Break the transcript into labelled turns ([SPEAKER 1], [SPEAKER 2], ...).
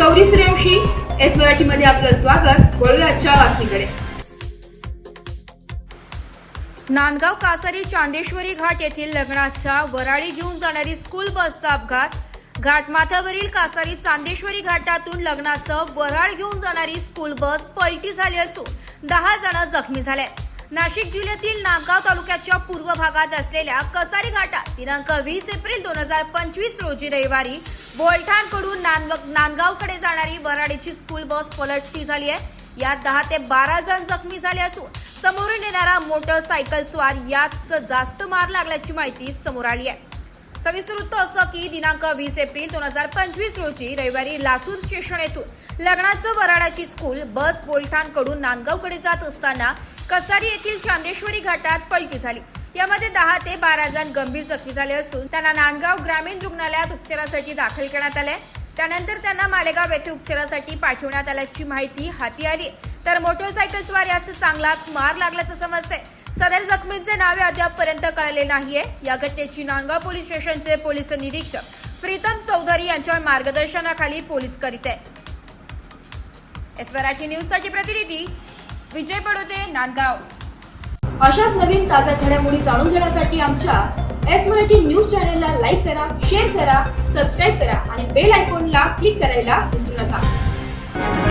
[SPEAKER 1] Gauri Suryavanshi, S Marathi मध्ये आपलं स्वागत। वळूया आजच्या बातमीकडे।
[SPEAKER 2] नांदगाव कासारी चांदेश्वरी घाट येथील लग्नाच्या वराडी घेऊन जाणारी स्कूल बसचा अपघात। घाटमाथ्यावरील कासारी चांदेश्वरी घाटातून लग्नाचं वराड घेऊन जाणारी स्कूल बस पलटी झाली असून 10 जण जखमी झाले। नाशिक जिल्ह्यातील नांदगाव तालुक्याच्या पूर्व भागात असलेल्या कसारी घाटात दिनांक 20 एप्रिल 2025 रोजी रविवारी बोलठाणकडून नांदगावकडे जाणारी वराडीची स्कूल बस पलटी झाली आहे। यात 10 ते 12 जण जखमी झाले असून समोरून येणारा मोटरसायकल स्वार यात जास्त मार लागल्याची माहिती समोर आली आहे। सविस्तर वृत्त असं की दिनांक 20 एप्रिल 2025 रोजी रविवारी लासूर स्टेशन येथून लग्नाचं वराडाची स्कूल बस बोलठाणकडून नांदगावकडे जात असताना कसारी येथील चांदेश्वरी घाटात पलटी झाली। यामध्ये 10 ते 12 जण गंभीर जखमी झाले असून त्यांना नांदगाव ग्रामीण रुग्णालयात उपचारासाठी दाखल करण्यात आले। त्यानंतर त्यांना मालेगाव येथे उपचारासाठी पाठवण्यात आल्याची माहिती हाती आली, तर मोटरसायकल स्वार याचा चांगलाच मार लागल्याचं समजतंय। सदर जखमींचे नावे अद्यापपर्यंत कळले नाहीये। या घटनेची नांदगाव पोलीस स्टेशनचे पोलीस निरीक्षक प्रीतम चौधरी यांच्या मार्गदर्शनाखाली पोलीस करीत आहेत। एस मराठी न्यूज साठी प्रतिनिधी विजय पडोते, नांदगाव।
[SPEAKER 1] अशाच नवीन ताज्या घडामोडी जाणून घेण्यासाठी आमच्या एस मराठी न्यूज चॅनलला लाईक करा, शेअर करा, सबस्क्राईब करा आणि बेल आयकॉनला क्लिक करायला विसरू नका।